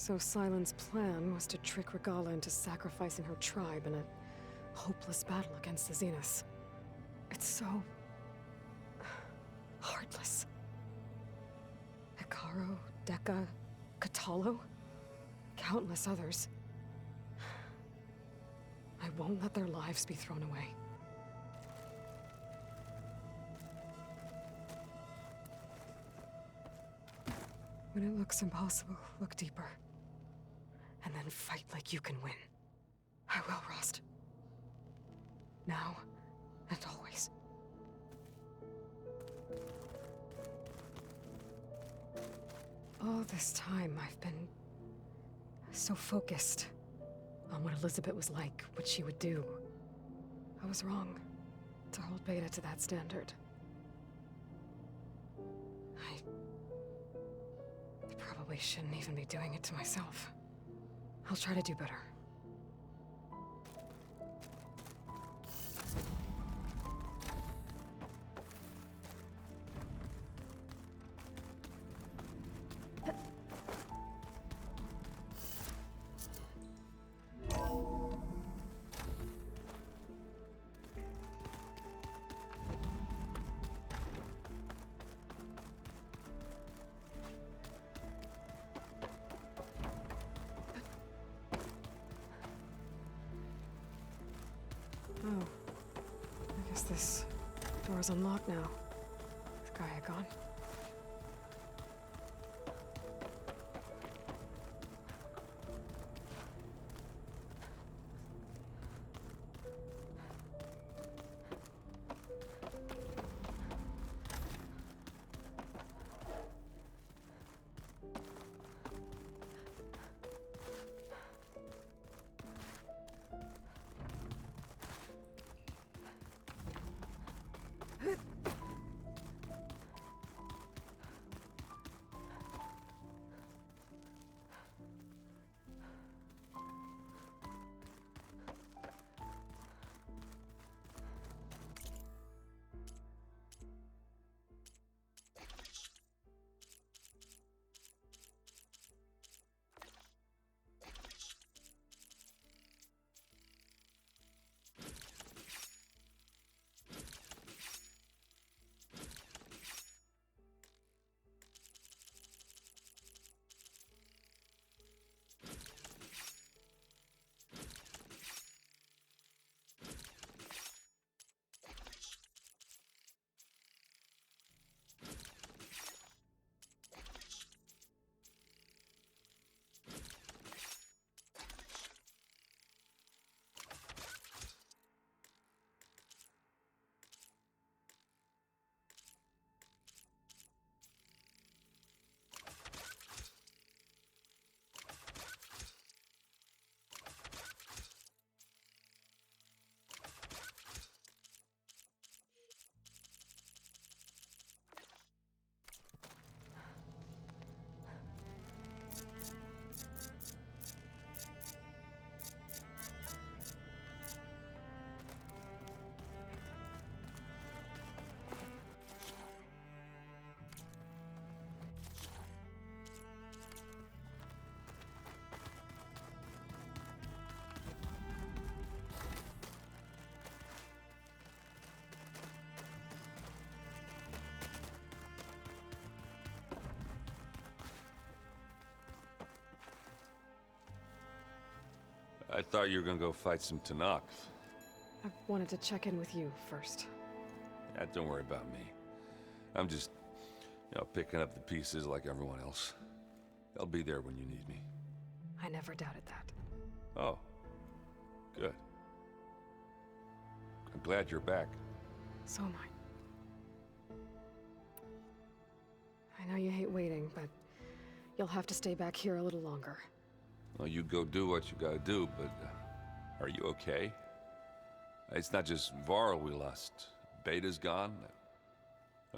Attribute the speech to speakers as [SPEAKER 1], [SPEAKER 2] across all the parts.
[SPEAKER 1] So Sylens' plan was to trick Regalla into sacrificing her tribe in a hopeless battle against the Zeniths. It's so... heartless. Hekarro, Dekka, Kotallo, countless others. I won't let their lives be thrown away. When it looks impossible, look deeper. And then fight like you can win. I will, Rost. Now and always. All this time, I've been so focused on what Elizabeth was like, what she would do. I was wrong to hold Beta to that standard. I probably shouldn't even be doing it to myself. I'll try to do better. Oh. I guess this door's unlocked now. Is Gaia gone?
[SPEAKER 2] I thought you were gonna go fight some Tenakth.
[SPEAKER 1] I wanted to check in with you first.
[SPEAKER 2] Don't worry about me. I'm just, picking up the pieces like everyone else. I'll be there when you need me.
[SPEAKER 1] I never doubted that.
[SPEAKER 2] Oh. Good. I'm glad you're back.
[SPEAKER 1] So am I. I know you hate waiting, but you'll have to stay back here a little longer.
[SPEAKER 2] Well, you go do what you gotta do, but are you okay? It's not just Varl we lost. Beta's gone.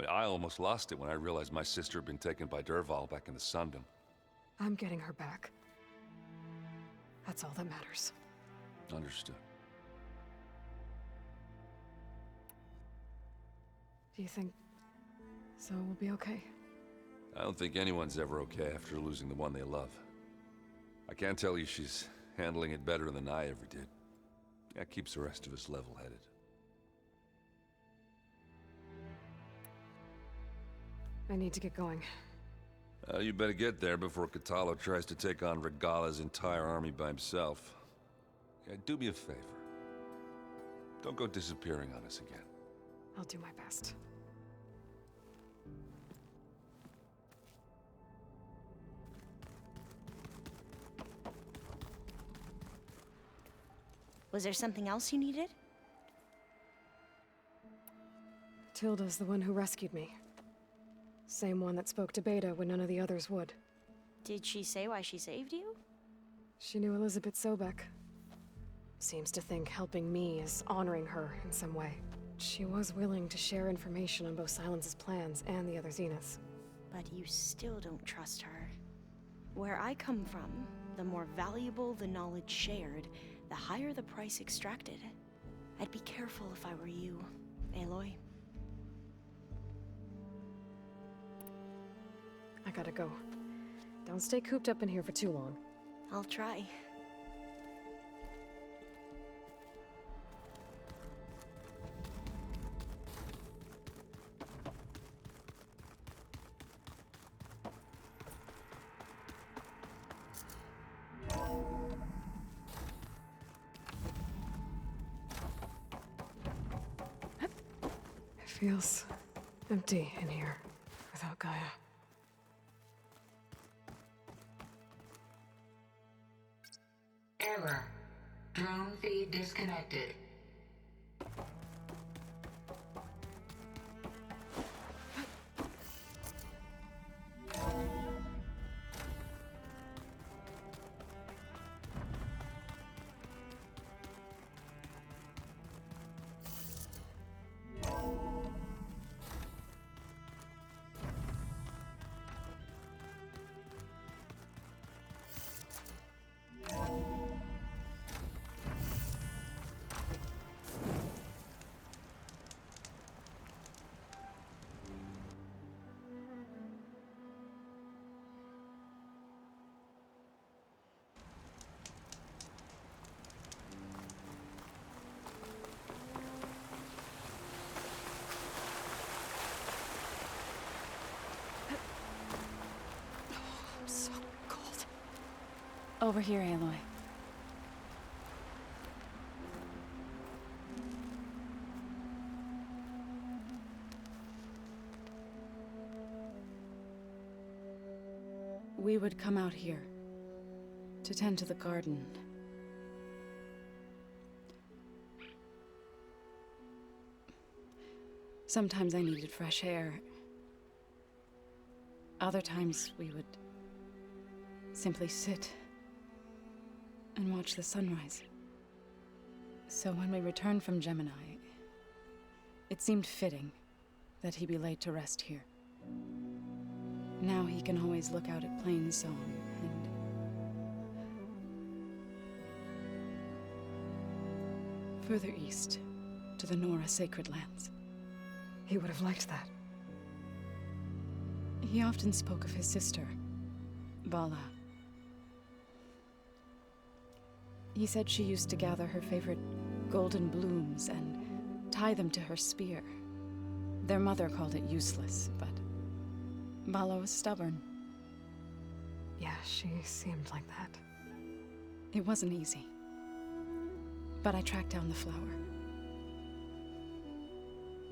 [SPEAKER 2] I almost lost it when I realized my sister had been taken by Dervahl back in the Sundom.
[SPEAKER 1] I'm getting her back. That's all that matters.
[SPEAKER 2] Understood.
[SPEAKER 1] Do you think Zoe will be okay?
[SPEAKER 2] I don't think anyone's ever okay after losing the one they love. I can't tell you she's handling it better than I ever did. That keeps the rest of us level-headed.
[SPEAKER 1] I need to get going.
[SPEAKER 2] You better get there before Kotallo tries to take on Regala's entire army by himself. Yeah, do me a favor. Don't go disappearing on us again.
[SPEAKER 1] I'll do my best.
[SPEAKER 3] Was there something else you needed?
[SPEAKER 1] Tilda's the one who rescued me. Same one that spoke to Beta when none of the others would.
[SPEAKER 3] Did she say why she saved you?
[SPEAKER 1] She knew Elizabeth Sobek. Seems to think helping me is honoring her in some way. She was willing to share information on both Silence's plans and the other Zeniths.
[SPEAKER 3] But you still don't trust her. Where I come from, the more valuable the knowledge shared, the higher the price extracted. I'd be careful if I were you, Aloy.
[SPEAKER 1] I gotta go. Don't stay cooped up in here for too long.
[SPEAKER 3] I'll try.
[SPEAKER 1] It feels empty in here without Gaia.
[SPEAKER 4] Error. Drone feed disconnected.
[SPEAKER 1] So cold.
[SPEAKER 5] Over here, Aloy. We would come out here to tend to the garden. Sometimes I needed fresh air. Other times we would simply sit and watch the sunrise. So when we returned from Gemini, it seemed fitting that he be laid to rest here. Now he can always look out at Plains Zone and... further east, to the Nora Sacred Lands.
[SPEAKER 1] He would have liked that.
[SPEAKER 5] He often spoke of his sister, Vala. He said she used to gather her favorite golden blooms and tie them to her spear. Their mother called it useless, but Vala was stubborn.
[SPEAKER 1] Yeah, she seemed like that.
[SPEAKER 5] It wasn't easy. But I tracked down the flower.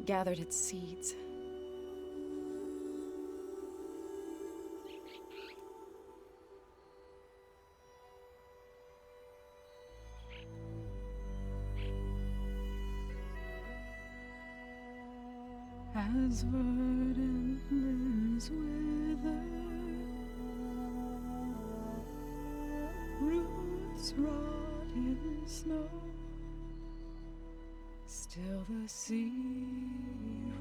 [SPEAKER 5] Gathered its seeds. As verdant limbs wither, roots rot in snow, still the sea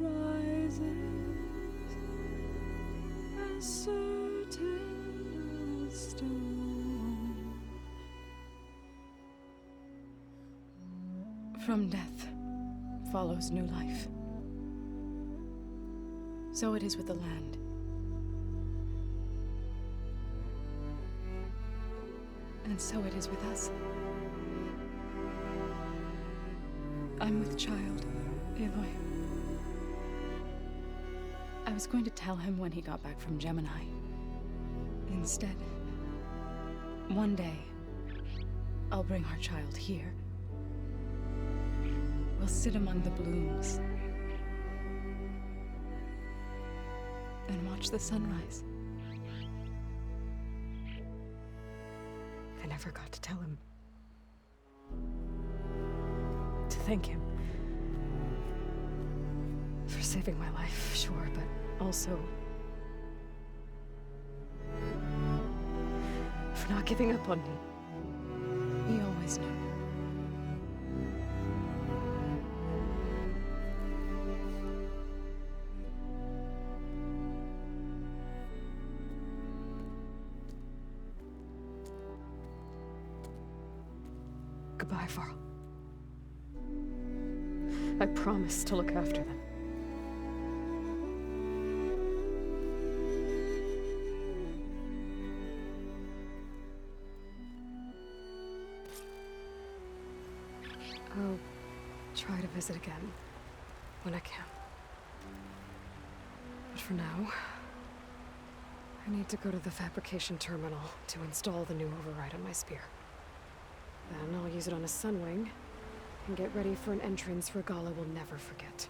[SPEAKER 5] rises, as certain as stone. From death follows new life. So it is with the land. And so it is with us. I'm with child, Aloy. I was going to tell him when he got back from Gemini. Instead, one day, I'll bring our child here. We'll sit among the blooms and watch the sunrise.
[SPEAKER 1] I never got to tell him. To thank him. For saving my life, sure, but also for not giving up on me.
[SPEAKER 5] He always knew.
[SPEAKER 1] Goodbye, Varl. I promise to look after them. I'll try to visit again when I can. But for now, I need to go to the fabrication terminal to install the new override on my spear. Then I'll use it on a Sunwing and get ready for an entrance Regalla will never forget.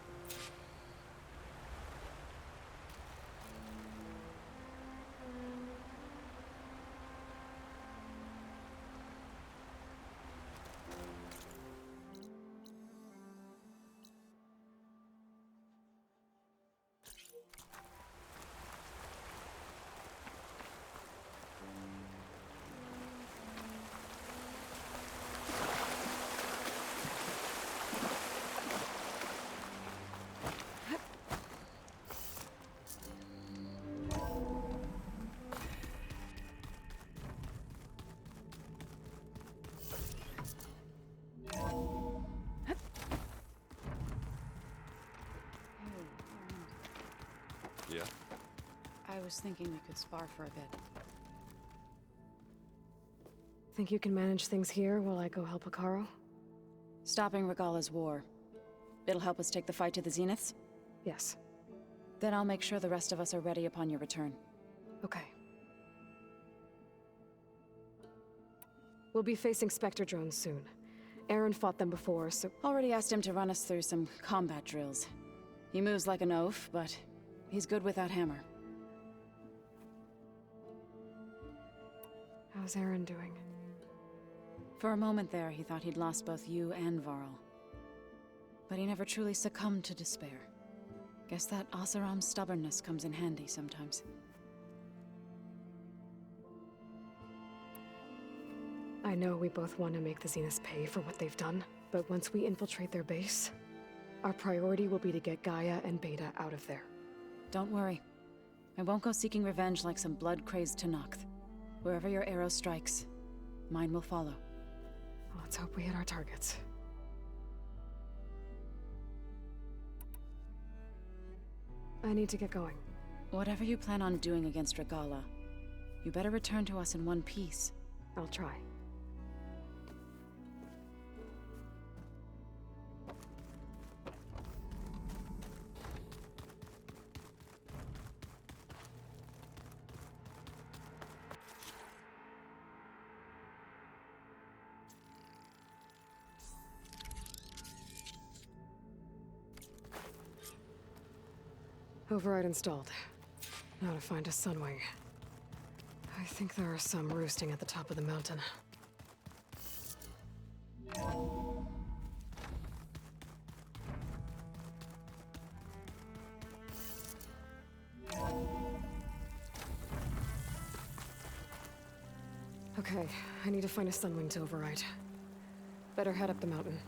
[SPEAKER 2] Yeah?
[SPEAKER 5] I was thinking we could spar for a bit.
[SPEAKER 1] Think you can manage things here while I go help Hekarro?
[SPEAKER 5] Stopping Regalla's war. It'll help us take the fight to the Zeniths?
[SPEAKER 1] Yes.
[SPEAKER 5] Then I'll make sure the rest of us are ready upon your return.
[SPEAKER 1] Okay. We'll be facing Spectre drones soon. Aaron fought them before, so...
[SPEAKER 5] Already asked him to run us through some combat drills. He moves like an oaf, but he's good with that hammer.
[SPEAKER 1] How's Aaron doing?
[SPEAKER 5] For a moment there, he thought he'd lost both you and Varl. But he never truly succumbed to despair. Guess that Oseram's stubbornness comes in handy sometimes.
[SPEAKER 1] I know we both want to make the Zeniths pay for what they've done, but once we infiltrate their base, our priority will be to get Gaia and Beta out of there.
[SPEAKER 5] Don't worry. I won't go seeking revenge like some blood-crazed Tenakth. Wherever your arrow strikes, mine will follow.
[SPEAKER 1] Let's hope we hit our targets. I need to get going.
[SPEAKER 5] Whatever you plan on doing against Regalla, you better return to us in one piece.
[SPEAKER 1] I'll try. Override installed. Now to find a Sunwing. I think there are some roosting at the top of the mountain. Okay, I need to find a Sunwing to override. Better head up the mountain.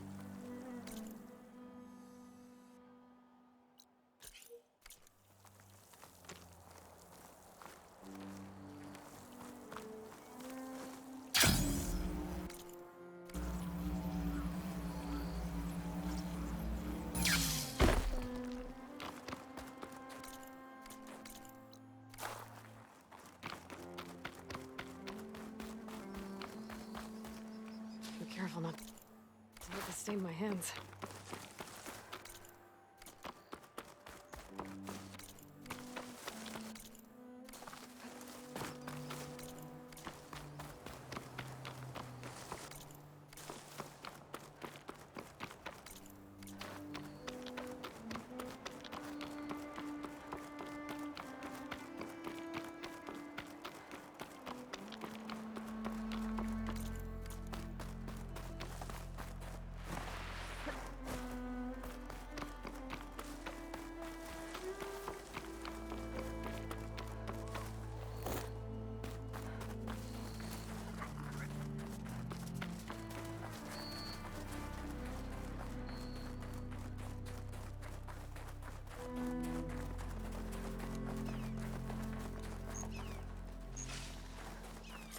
[SPEAKER 1] stain my hands.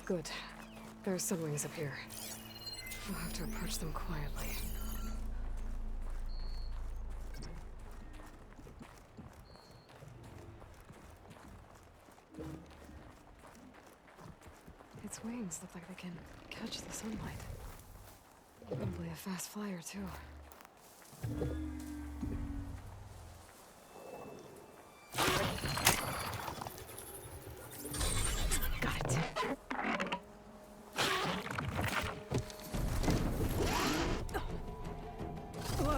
[SPEAKER 1] Good. There are Sunwings up here. We'll have to approach them quietly. Its wings look like they can catch the sunlight. Probably a fast flyer, too. Got it. Whoa.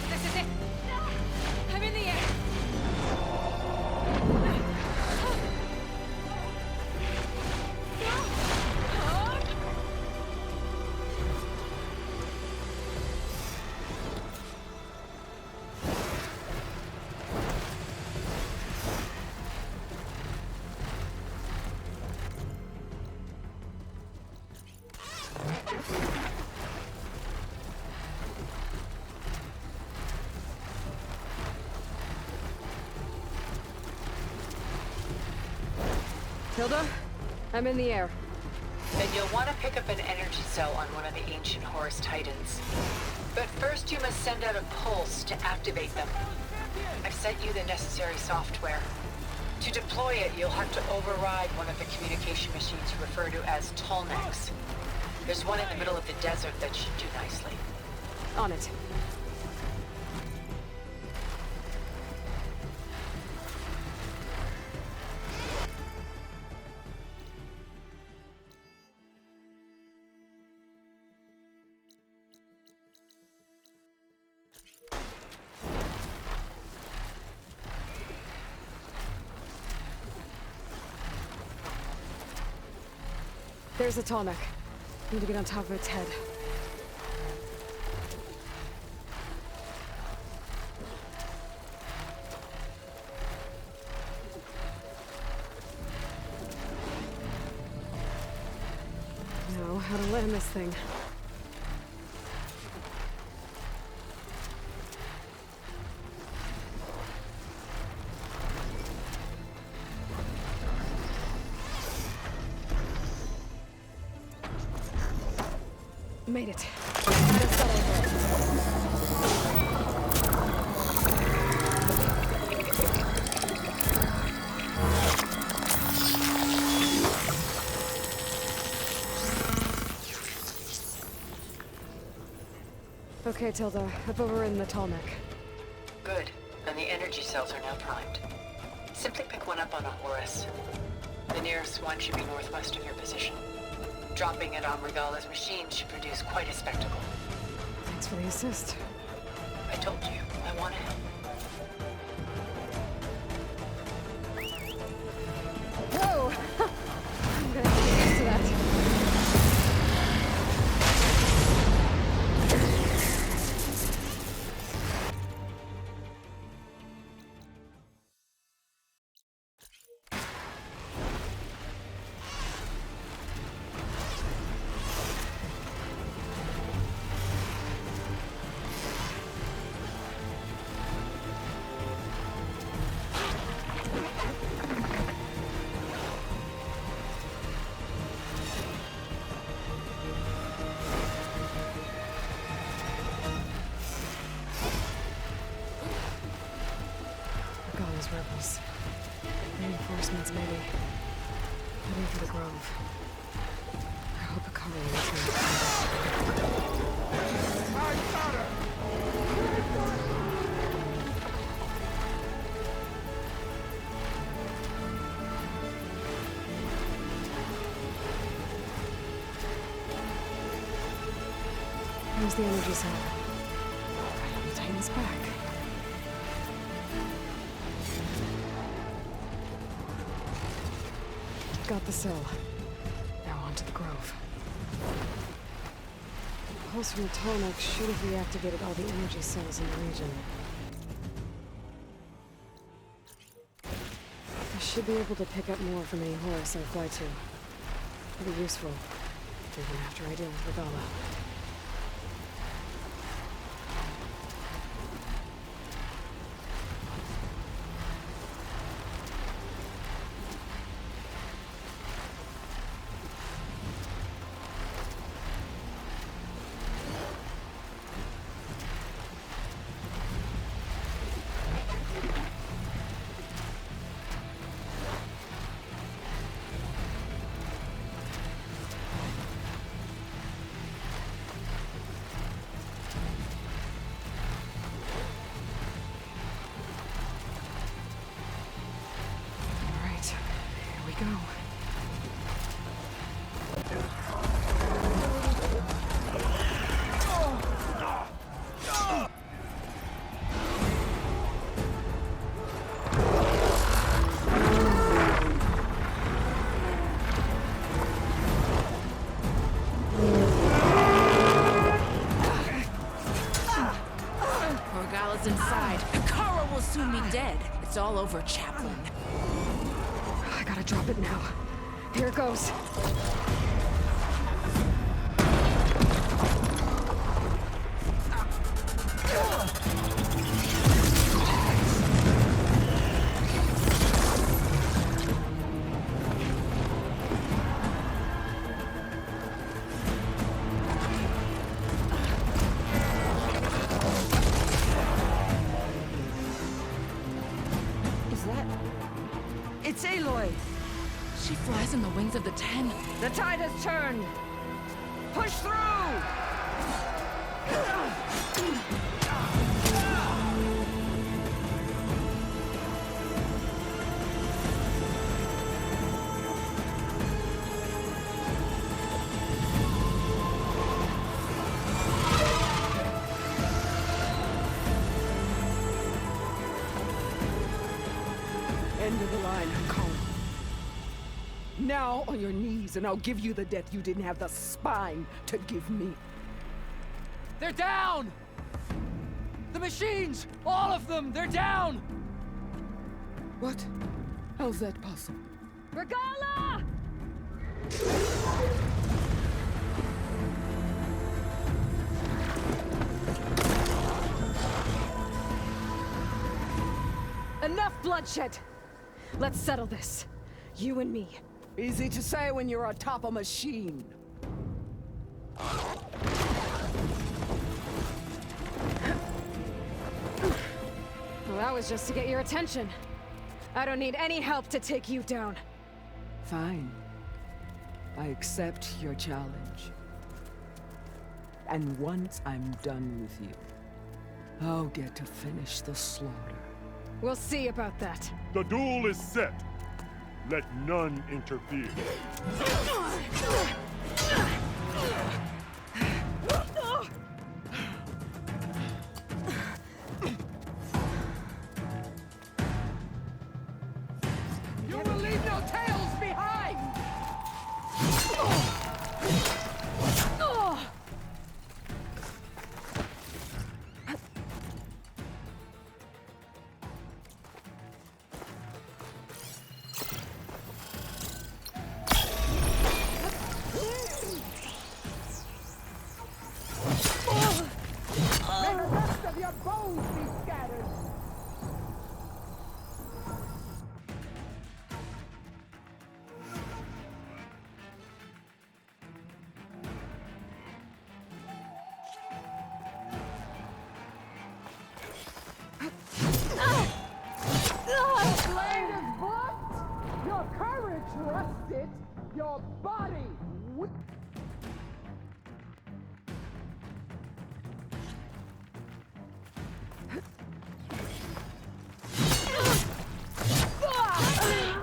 [SPEAKER 5] This is it! I'm in the air!
[SPEAKER 1] Hilda, I'm in the air.
[SPEAKER 6] Then you'll want to pick up an energy cell on one of the ancient Horus Titans. But first you must send out a pulse to activate them. I've sent you the necessary software. To deploy it, you'll have to override one of the communication machines you refer to as Tolmecs. There's one in the middle of the desert that should do nicely.
[SPEAKER 1] On it. There's a Tolmec. Need to get on top of its head. Know how to land this thing. Made it. Let's settle here. Okay, Tilda. I've overridden the Tolmec.
[SPEAKER 6] Good. And the energy cells are now primed. Simply pick one up on a Horus. The nearest one should be northwest of your position. Dropping it on Regala's machine should produce quite a spectacle.
[SPEAKER 1] Thanks for the assist.
[SPEAKER 6] I told you, I want to help.
[SPEAKER 1] Whoa! I'm gonna have to get used to that. maybe. Heading for the grove. I hope Akara leads me.
[SPEAKER 7] I got her!
[SPEAKER 1] Here's the energy cell. Right on the Titan's back. Got the cell. Now on to the grove. The pulse from Tonic should have reactivated all the energy cells in the region. I should be able to pick up more from any Horus I fly to. It'll be useful, even after I deal with Regala. Go.
[SPEAKER 8] Regala's inside. Akara will soon be dead. It's all over, Chaplain.
[SPEAKER 1] I gotta drop it now. Here it goes.
[SPEAKER 8] It's Aloy! She flies on the wings of the Ten.
[SPEAKER 9] The tide has turned! Push through!
[SPEAKER 10] End of the line, Colin. Now on your knees, and I'll give you the death you didn't have the spine to give me.
[SPEAKER 9] They're down! The machines! All of them! They're down!
[SPEAKER 10] What? How's that possible?
[SPEAKER 1] Regala! Enough bloodshed! Let's settle this. You and me.
[SPEAKER 10] Easy to say when you're atop a machine.
[SPEAKER 1] Well, that was just to get your attention. I don't need any help to take you down.
[SPEAKER 10] Fine. I accept your challenge. And once I'm done with you, I'll get to finish the slaughter.
[SPEAKER 1] We'll see about that.
[SPEAKER 7] The duel is set. Let none interfere.
[SPEAKER 10] You will leave no tails behind! courage rusted, your body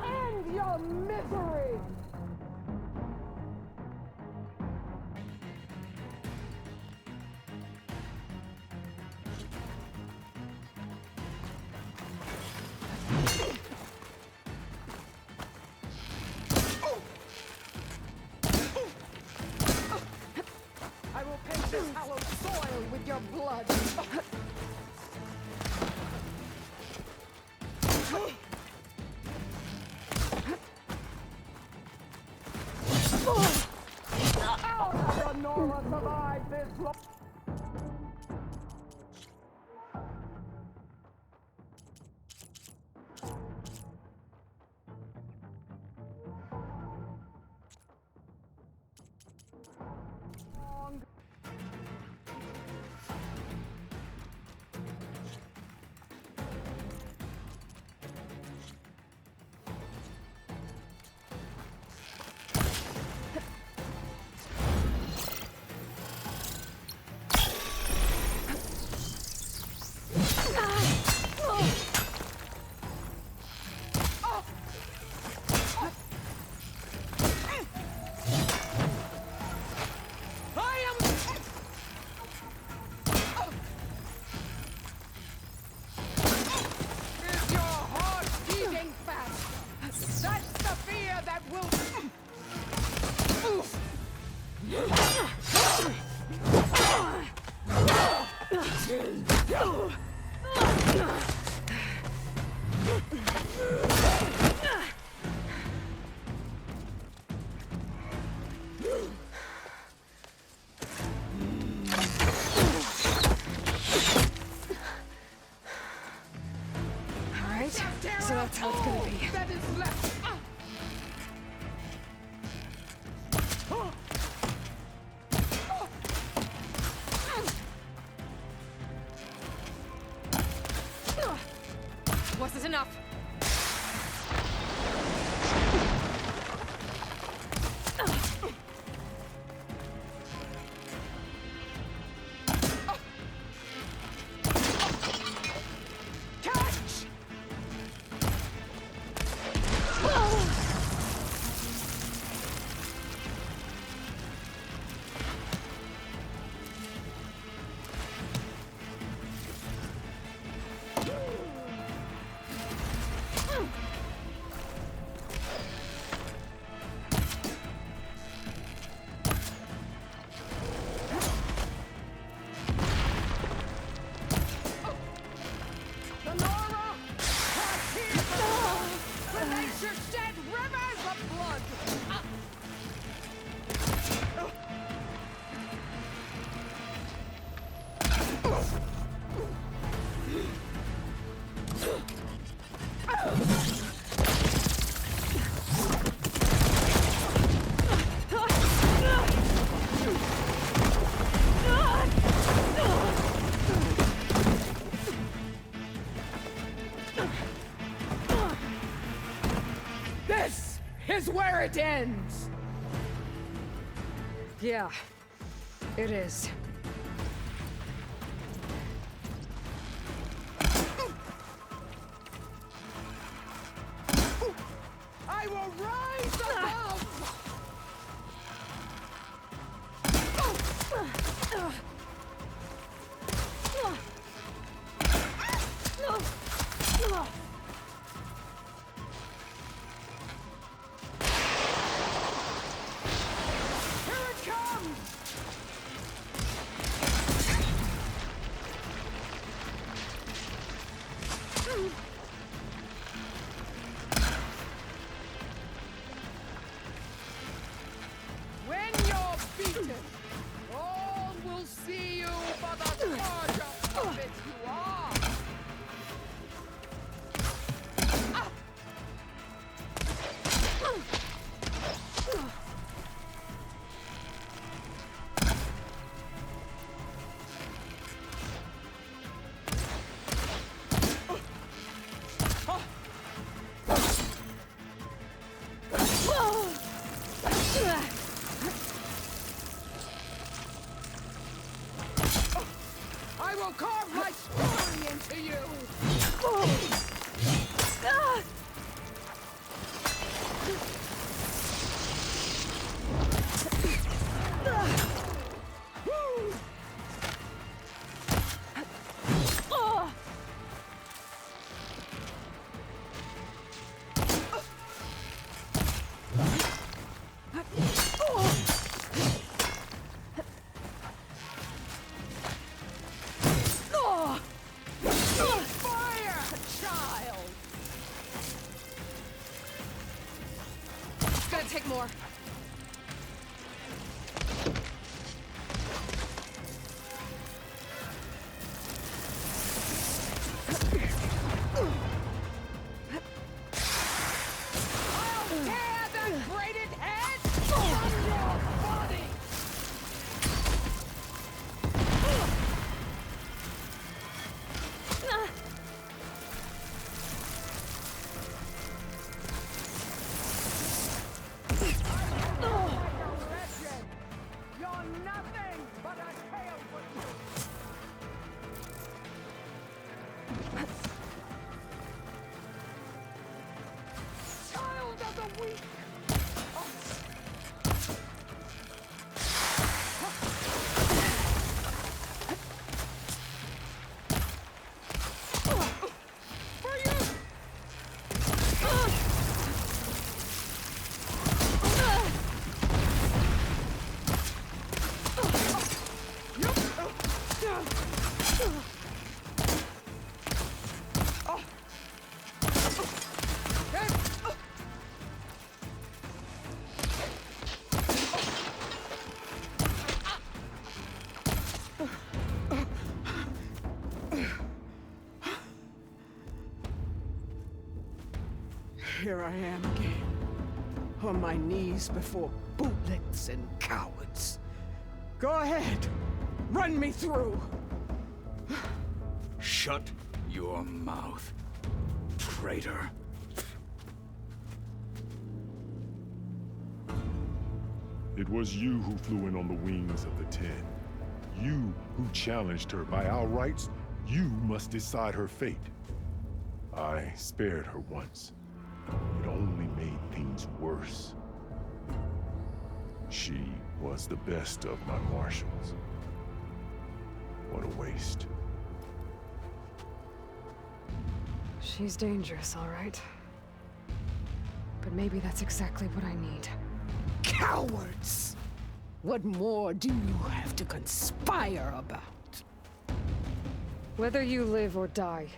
[SPEAKER 10] end your misery! I will paint this hallowed soil with your blood. How will Nora survive this long?
[SPEAKER 1] So that's how it's gonna be.
[SPEAKER 10] That is left.
[SPEAKER 1] Wasn't enough.
[SPEAKER 10] This is where it ends!
[SPEAKER 1] Yeah, it is.
[SPEAKER 10] I will rise above! Here it comes!
[SPEAKER 8] take more.
[SPEAKER 10] Here I am again, on my knees before bootlicks and cowards. Go ahead, run me through.
[SPEAKER 11] Shut your mouth, traitor.
[SPEAKER 7] It was you who flew in on the wings of the Ten. You who challenged her. By our rights, you must decide her fate. I spared her once. It only made things worse. She was the best of my marshals. What a waste.
[SPEAKER 1] She's dangerous, all right. But maybe that's exactly what I need.
[SPEAKER 10] Cowards! What more do you have to conspire about?
[SPEAKER 1] Whether you live or die.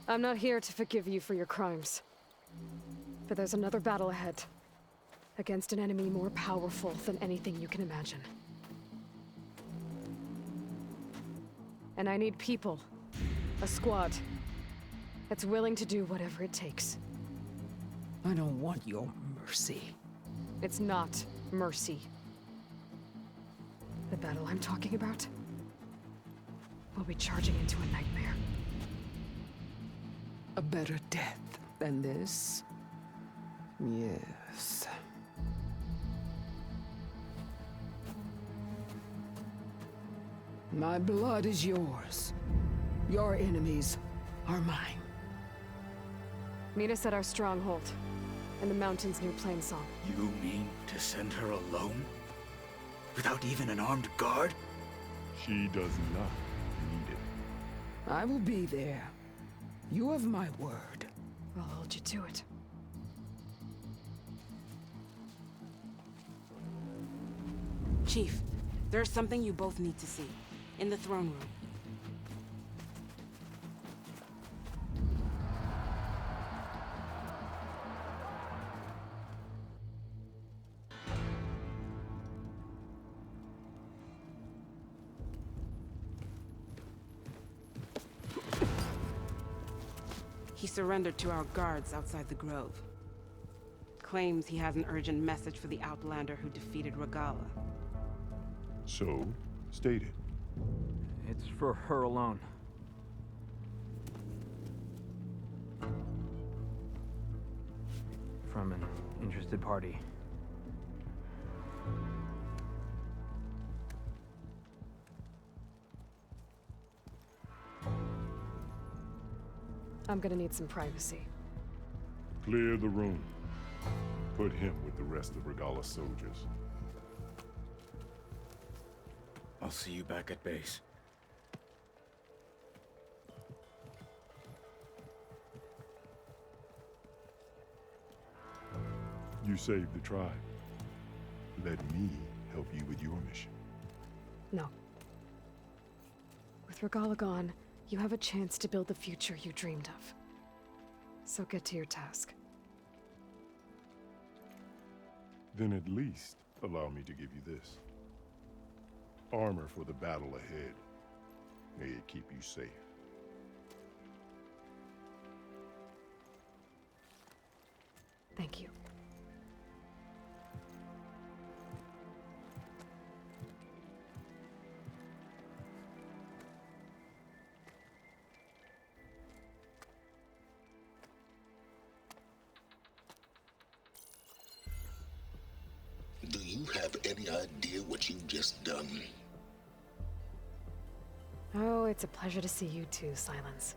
[SPEAKER 1] I'm not here to forgive you for your crimes. But there's another battle ahead. Against an enemy more powerful than anything you can imagine. And I need people. A squad. That's willing to do whatever it takes.
[SPEAKER 10] I don't want your mercy.
[SPEAKER 1] It's not mercy. The battle I'm talking about will be charging into a nightmare.
[SPEAKER 10] A better death than this? Yes. My blood is yours. Your enemies are mine.
[SPEAKER 1] Meet us at our stronghold, in the mountains near Plainsong.
[SPEAKER 11] You mean to send her alone? Without even an armed guard?
[SPEAKER 7] She does not need it.
[SPEAKER 10] I will be there. You have my word.
[SPEAKER 1] I'll hold you to it.
[SPEAKER 8] Chief, there's something you both need to see. In the throne room. He surrendered to our guards outside the grove. Claims he has an urgent message for the Outlander who defeated Regalla.
[SPEAKER 7] So, state it.
[SPEAKER 9] It's for her alone. From an interested party.
[SPEAKER 1] I'm gonna need some privacy.
[SPEAKER 7] Clear the room. Put him with the rest of Regalla's soldiers.
[SPEAKER 11] I'll see you back at base.
[SPEAKER 7] You saved the tribe. Let me help you with your mission.
[SPEAKER 1] No. With Regalla gone, you have a chance to build the future you dreamed of. So get to your task.
[SPEAKER 7] Then at least allow me to give you this. Armor for the battle ahead. May it keep you safe.
[SPEAKER 1] Thank you.
[SPEAKER 12] Do you have any idea what you've just done?
[SPEAKER 1] Oh, it's a pleasure to see you too, Silence.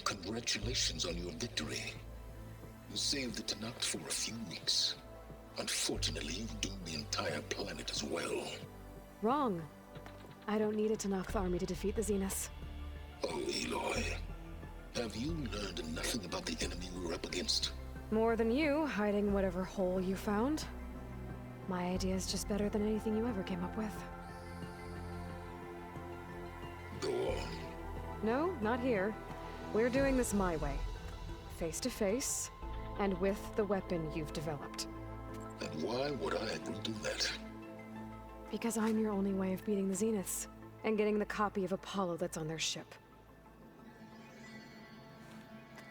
[SPEAKER 12] Congratulations on your victory. You saved the Tenakth for a few weeks. Unfortunately, you've doomed the entire planet as well.
[SPEAKER 1] Wrong. I don't need a Tenakth army to defeat the Zeniths.
[SPEAKER 12] Oh, Aloy. Have you learned nothing about the enemy we're up against?
[SPEAKER 1] More than you, hiding whatever hole you found. My idea is just better than anything you ever came up with.
[SPEAKER 12] Go on.
[SPEAKER 1] No, not here. We're doing this my way. Face to face, and with the weapon you've developed.
[SPEAKER 12] And why would I agree to that?
[SPEAKER 1] Because I'm your only way of beating the Zeniths, and getting the copy of Apollo that's on their ship.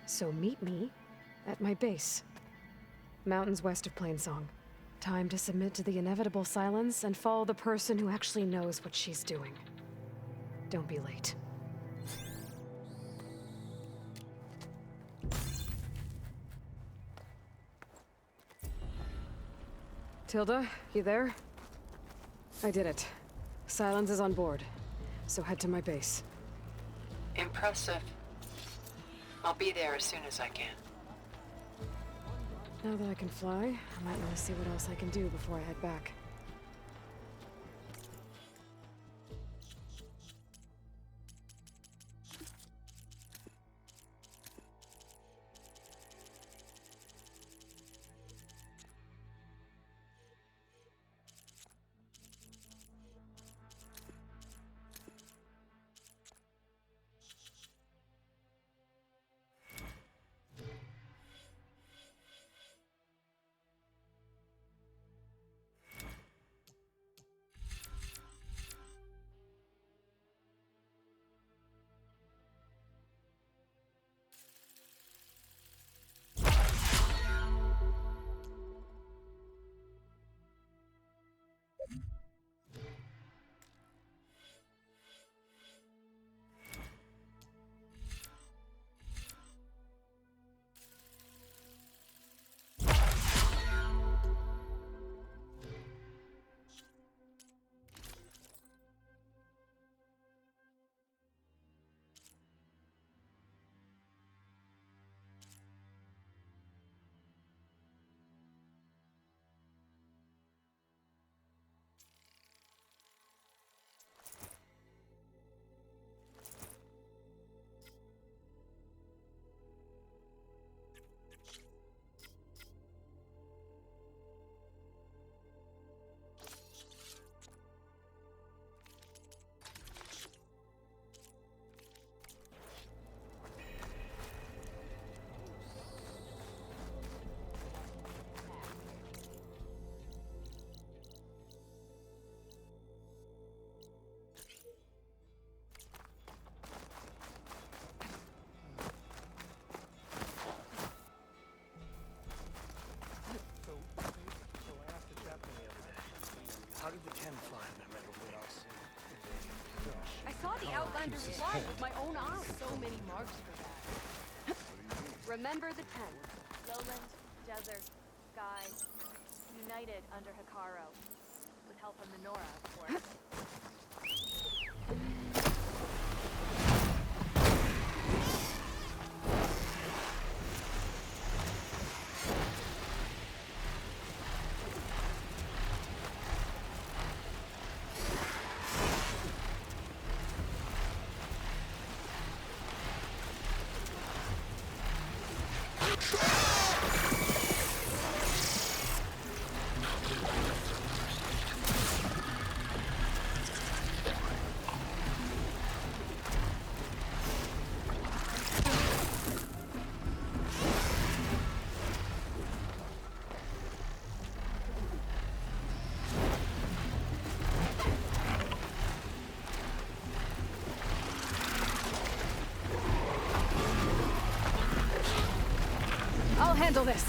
[SPEAKER 1] So meet me at my base. Mountains west of Plainsong. Time to submit to the inevitable silence and follow the person who actually knows what she's doing. Don't be late. Tilda, you there? I did it. Silence is on board, so head to my base.
[SPEAKER 6] Impressive. I'll be there as soon as I can.
[SPEAKER 1] Now that I can fly, I might want to see what else I can do before I head back.
[SPEAKER 13] How did the 10 fly in that metal warehouse?
[SPEAKER 14] I saw the Outlander's fly with my own eyes. So many marks for that. Remember the 10.
[SPEAKER 15] Lowland, desert, sky, united under Hekarro. With help from the Nora, of course.
[SPEAKER 1] handle this!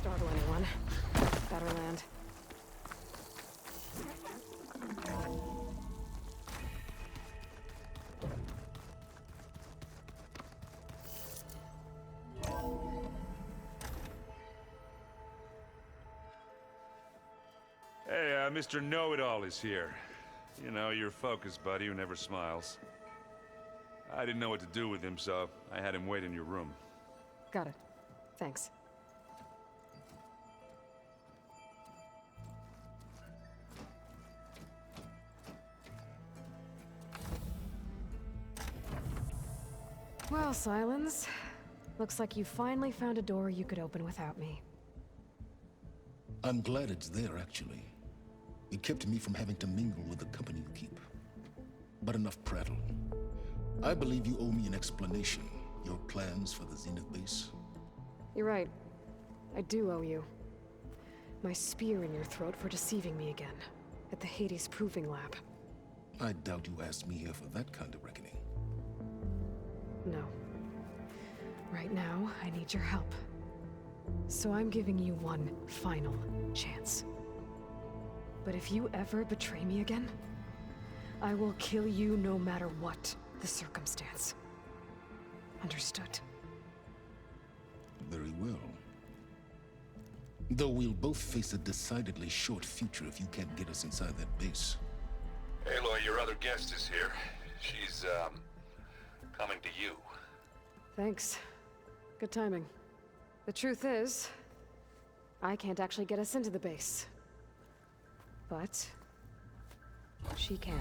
[SPEAKER 1] Startle anyone. Better land.
[SPEAKER 16] Hey, Mr. Know-It-All is here. You know, your focus buddy who never smiles. I didn't know what to do with him, so I had him wait in your room.
[SPEAKER 1] Got it. Thanks. Well, Sylens, looks like you finally found a door you could open without me.
[SPEAKER 12] I'm glad it's there, actually. It kept me from having to mingle with the company you keep. But enough prattle. I believe you owe me an explanation. Your plans for the Zenith base.
[SPEAKER 1] You're right. I do owe you. My spear in your throat for deceiving me again. At the Hades Proving Lab.
[SPEAKER 12] I doubt you asked me here for that kind of reckoning.
[SPEAKER 1] No. Right now, I need your help. So I'm giving you one final chance. But if you ever betray me again, I will kill you no matter what the circumstance. Understood?
[SPEAKER 12] Very well. Though we'll both face a decidedly short future if you can't get us inside that base.
[SPEAKER 2] Aloy, your other guest is here. She's, coming to you.
[SPEAKER 1] Thanks. Good timing. The truth is, I can't actually get us into the base. But she can.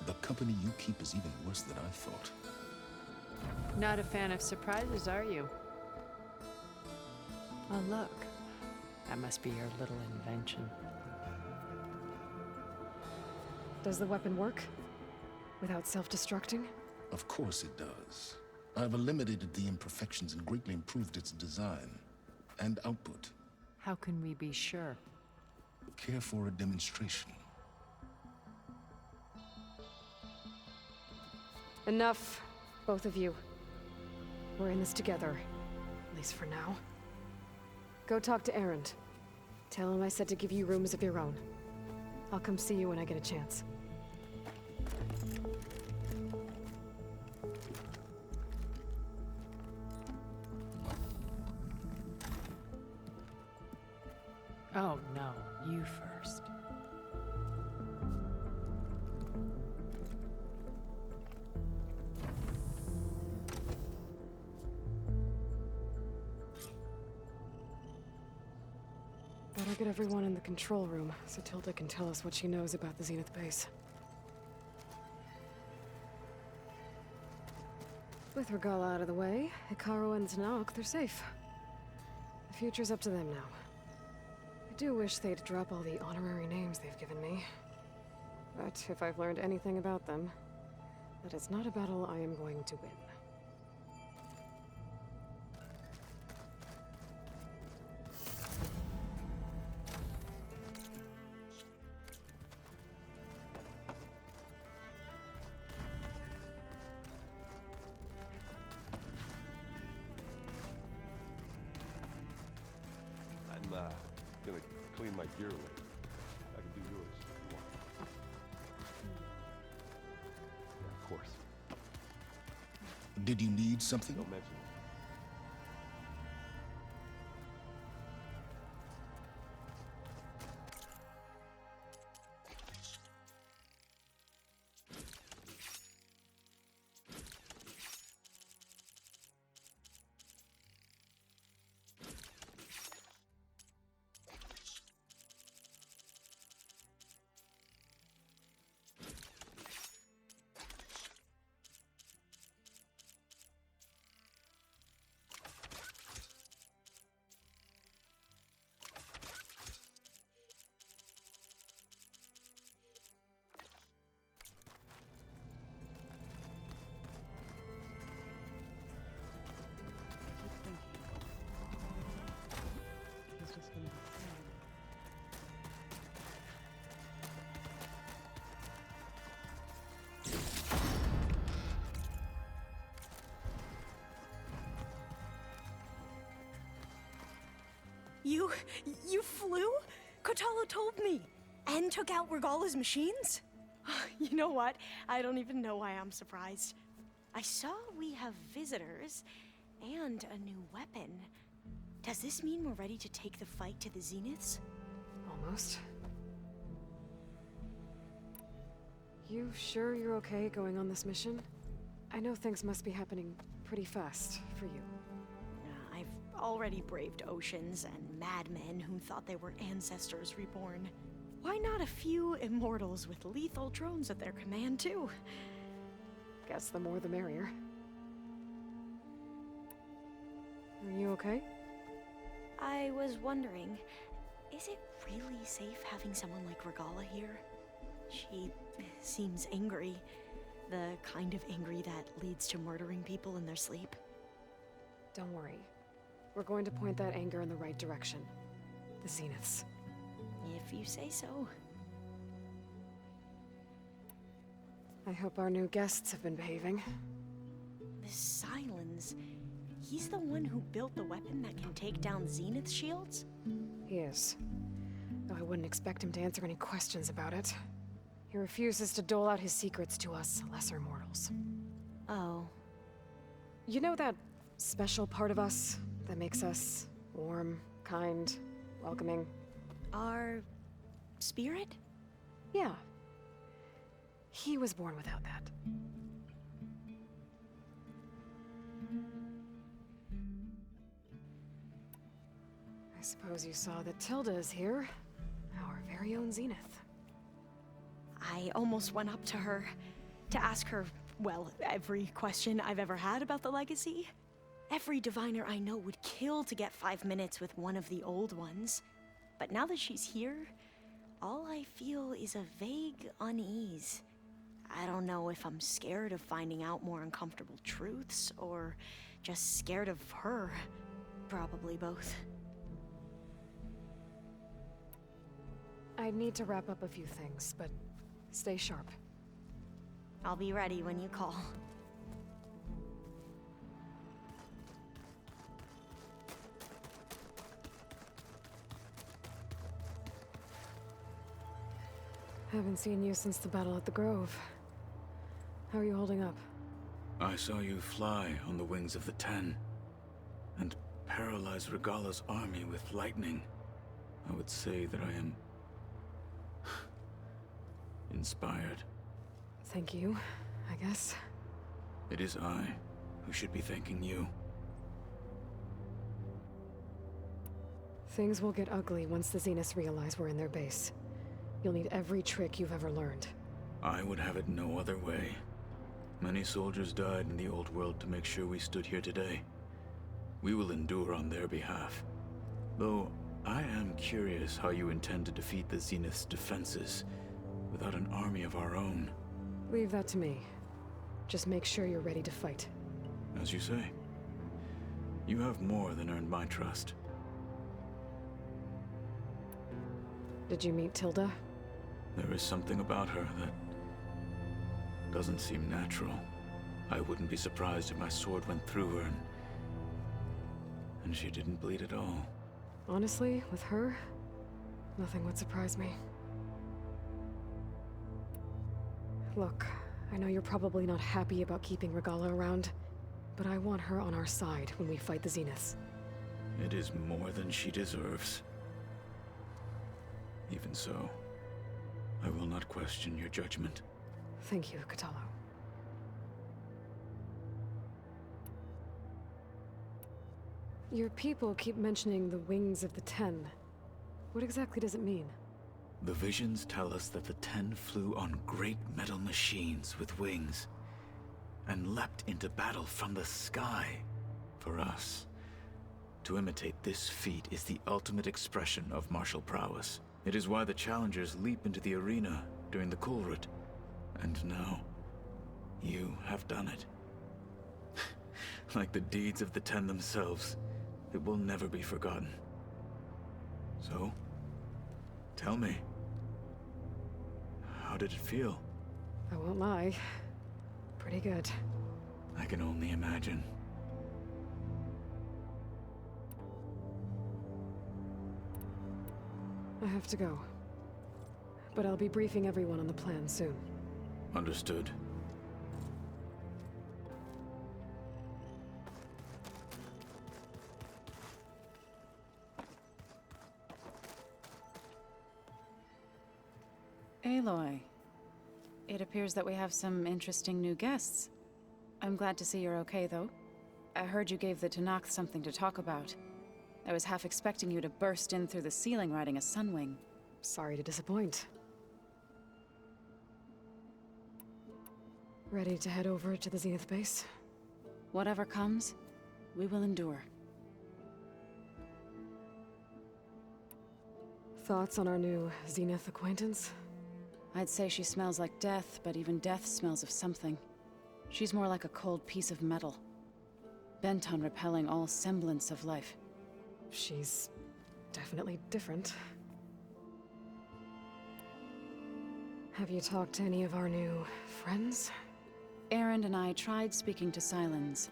[SPEAKER 12] The company you keep is even worse than I thought.
[SPEAKER 6] Not a fan of surprises, are you? Oh, look. That must be your little invention.
[SPEAKER 1] Does the weapon work? Without self-destructing?
[SPEAKER 12] Of course it does. I've eliminated the imperfections and greatly improved its design and output.
[SPEAKER 6] How can we be sure?
[SPEAKER 12] Care for a demonstration?
[SPEAKER 1] Enough, both of you. We're in this together, at least for now. Go talk to Erend. Tell him I said to give you rooms of your own. I'll come see you when I get a chance.
[SPEAKER 6] Oh, no. You first.
[SPEAKER 1] Better get everyone in the control room so Tilda can tell us what she knows about the Zenith base. With Regalla out of the way, Hikaru and Naok, they're safe. The future's up to them now. I do wish they'd drop all the honorary names they've given me. But if I've learned anything about them, that it's not a battle I am going to win.
[SPEAKER 17] I'm gonna clean my gear later. I can do yours if you want. Yeah, of course.
[SPEAKER 12] Did you need something?
[SPEAKER 17] Don't mention it.
[SPEAKER 3] You flew? Kotallo told me! And took out Regalla's machines? You know what? I don't even know why I'm surprised. I saw we have visitors, and a new weapon. Does this mean we're ready to take the fight to the Zeniths?
[SPEAKER 1] Almost. You sure you're okay going on this mission? I know things must be happening pretty fast for you.
[SPEAKER 3] I've already braved oceans and madmen who thought they were ancestors reborn. Why not a few immortals with lethal drones at their command, too?
[SPEAKER 1] Guess the more the merrier. Are you okay?
[SPEAKER 3] I was wondering, is it really safe having someone like Regalla here? She seems angry. The kind of angry that leads to murdering people in their sleep.
[SPEAKER 1] Don't worry. We're going to point that anger in the right direction. The Zeniths.
[SPEAKER 3] If you say so.
[SPEAKER 1] I hope our new guests have been behaving.
[SPEAKER 3] This Sylens, he's the one who built the weapon that can take down Zenith shields?
[SPEAKER 1] He is. Though I wouldn't expect him to answer any questions about it. He refuses to dole out his secrets to us lesser mortals.
[SPEAKER 3] Oh.
[SPEAKER 1] You know that special part of us that makes us warm, kind, welcoming?
[SPEAKER 3] Our spirit?
[SPEAKER 1] Yeah. He was born without that. I suppose you saw that Tilda is here. Our very own Zenith.
[SPEAKER 3] I almost went up to her to ask her, well, every question I've ever had about the legacy. Every diviner I know would kill to get 5 minutes with one of the old ones. But now that she's here, all I feel is a vague unease. I don't know if I'm scared of finding out more uncomfortable truths, or just scared of her. Probably both.
[SPEAKER 1] I need to wrap up a few things, but stay sharp.
[SPEAKER 3] I'll be ready when you call.
[SPEAKER 1] Haven't seen you since the battle at the Grove. How are you holding up?
[SPEAKER 11] I saw you fly on the wings of the Ten, and paralyze Regalla's army with lightning. I would say that I am inspired.
[SPEAKER 1] Thank you, I guess.
[SPEAKER 11] It is I who should be thanking you.
[SPEAKER 1] Things will get ugly once the Zeniths realize we're in their base. You'll need every trick you've ever learned.
[SPEAKER 11] I would have it no other way. Many soldiers died in the old world to make sure we stood here today. We will endure on their behalf. Though, I am curious how you intend to defeat the Zenith's defenses without an army of our own.
[SPEAKER 1] Leave that to me. Just make sure you're ready to fight.
[SPEAKER 11] As you say. You have more than earned my trust.
[SPEAKER 1] Did you meet Tilda?
[SPEAKER 11] There is something about her that doesn't seem natural. I wouldn't be surprised if my sword went through her and she didn't bleed at all.
[SPEAKER 1] Honestly, with her, nothing would surprise me. Look, I know you're probably not happy about keeping Regalla around, but I want her on our side when we fight the Zeniths.
[SPEAKER 11] It is more than she deserves. Even so, I will not question your judgment.
[SPEAKER 1] Thank you, Kotallo. Your people keep mentioning the wings of the Ten. What exactly does it mean?
[SPEAKER 11] The visions tell us that the Ten flew on great metal machines with wings, and leapt into battle from the sky. For us, to imitate this feat is the ultimate expression of martial prowess. It is why the challengers leap into the arena during the Kulrut. And now, you have done it. Like the deeds of the Ten themselves, it will never be forgotten. So, tell me, how did it feel?
[SPEAKER 1] I won't lie. Pretty good.
[SPEAKER 11] I can only imagine.
[SPEAKER 1] I have to go. But I'll be briefing everyone on the plan soon.
[SPEAKER 11] Understood.
[SPEAKER 5] Aloy, it appears that we have some interesting new guests. I'm glad to see you're okay, though. I heard you gave the Tenakth something to talk about. I was half expecting you to burst in through the ceiling riding a Sunwing.
[SPEAKER 1] Sorry to disappoint. Ready to head over to the Zenith base?
[SPEAKER 5] Whatever comes, we will endure.
[SPEAKER 1] Thoughts on our new Zenith acquaintance?
[SPEAKER 5] I'd say she smells like death, but even death smells of something. She's more like a cold piece of metal, bent on repelling all semblance of life.
[SPEAKER 1] She's definitely different. Have you talked to any of our new friends?
[SPEAKER 5] Erend and I tried speaking to Sylens,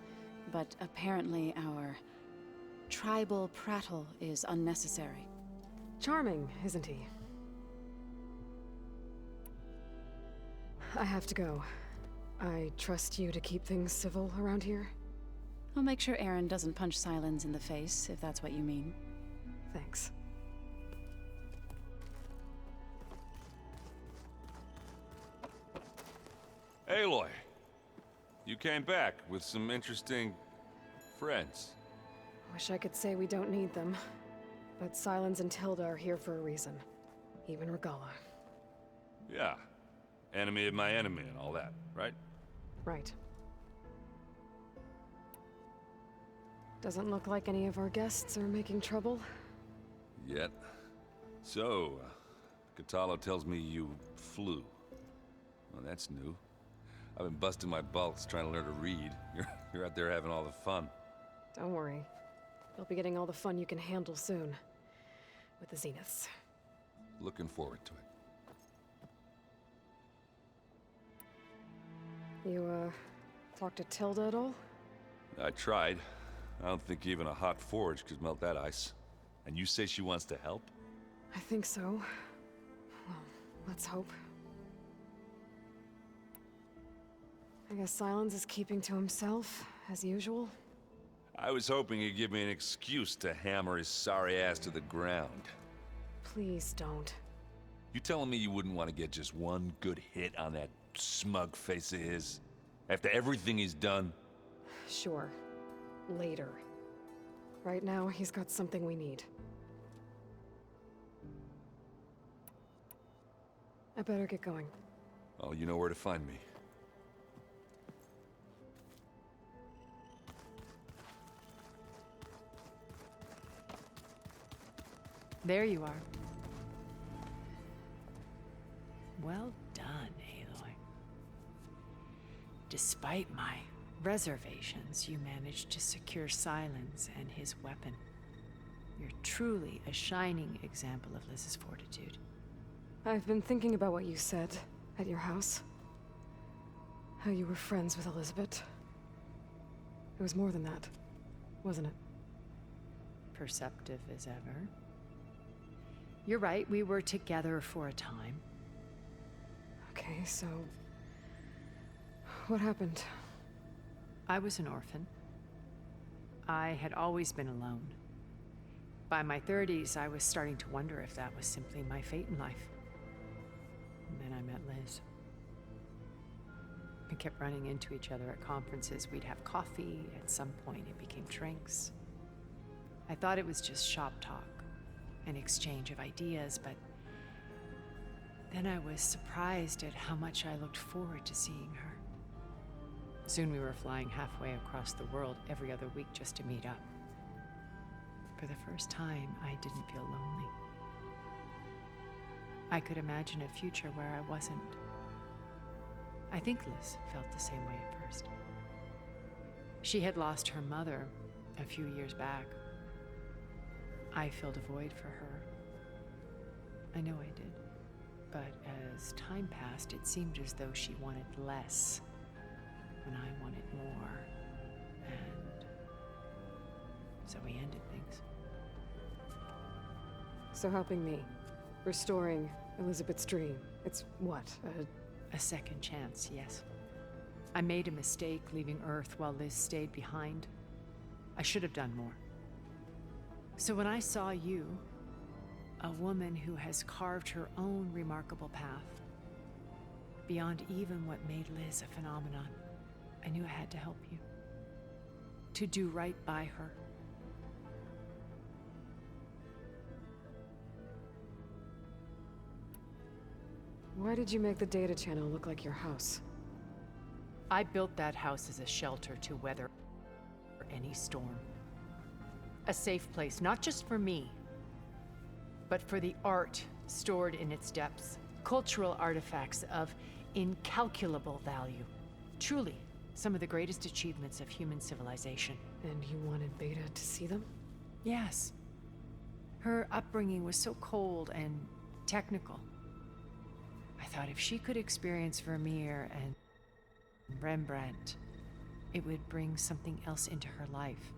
[SPEAKER 5] but apparently our tribal prattle is unnecessary.
[SPEAKER 1] Charming, isn't he? I have to go. I trust you to keep things civil around here?
[SPEAKER 5] I'll make sure Erend doesn't punch Sylens in the face, if that's what you mean.
[SPEAKER 1] Thanks.
[SPEAKER 2] Aloy, you came back with some interesting friends.
[SPEAKER 1] Wish I could say we don't need them, but Sylens and Tilda are here for a reason. Even Regalla.
[SPEAKER 2] Yeah. Enemy of my enemy and all that, right?
[SPEAKER 1] Right. Doesn't look like any of our guests are making trouble.
[SPEAKER 2] Yet. So, Kotallo tells me you flew. Well, that's new. I've been busting my balls trying to learn to read. You're out there having all the fun.
[SPEAKER 1] Don't worry. You'll be getting all the fun you can handle soon. With the Zeniths.
[SPEAKER 2] Looking forward to it.
[SPEAKER 1] You, talked to Tilda at all?
[SPEAKER 2] I tried. I don't think even a hot forge could melt that ice. And you say she wants to help?
[SPEAKER 1] I think so. Well, let's hope. I guess Sylens is keeping to himself, as usual.
[SPEAKER 2] I was hoping he'd give me an excuse to hammer his sorry ass to the ground.
[SPEAKER 1] Please don't.
[SPEAKER 2] You telling me you wouldn't want to get just one good hit on that smug face of his? After everything he's done?
[SPEAKER 1] Sure. Later. Right now, he's got something we need. I better get going.
[SPEAKER 2] Oh, you know where to find me.
[SPEAKER 6] There you are. Well done, Aloy. Despite my reservations, you managed to secure Silence and his weapon. You're truly a shining example of Liz's fortitude.
[SPEAKER 1] I've been thinking about what you said at your house. How you were friends with Elizabeth. It was more than that, wasn't it?
[SPEAKER 6] Perceptive as ever. You're right, we were together for a time.
[SPEAKER 1] Okay, so... what happened?
[SPEAKER 6] I was an orphan. I had always been alone. By my 30s, I was starting to wonder if that was simply my fate in life. And then I met Liz. We kept running into each other at conferences. We'd have coffee. At some point, it became drinks. I thought it was just shop talk, an exchange of ideas, but then I was surprised at how much I looked forward to seeing her. Soon we were flying halfway across the world every other week just to meet up. For the first time, I didn't feel lonely. I could imagine a future where I wasn't. I think Liz felt the same way at first. She had lost her mother a few years back. I filled a void for her. I know I did. But as time passed, it seemed as though she wanted less when I wanted more. And so we ended things.
[SPEAKER 1] So helping me, restoring Elizabeth's dream, it's what,
[SPEAKER 6] a second chance, yes. I made a mistake leaving Earth while Liz stayed behind. I should have done more. So when I saw you, a woman who has carved her own remarkable path, beyond even what made Liz a phenomenon, I knew I had to help you. To do right by her.
[SPEAKER 1] Why did you make the data channel look like your house?
[SPEAKER 6] I built that house as a shelter to weather any storm. A safe place, not just for me, but for the art stored in its depths. Cultural artifacts of incalculable value. Truly, some of the greatest achievements of human civilization.
[SPEAKER 1] And you wanted Beta to see them?
[SPEAKER 6] Yes. Her upbringing was so cold and technical. I thought if she could experience Vermeer and Rembrandt, it would bring something else into her life.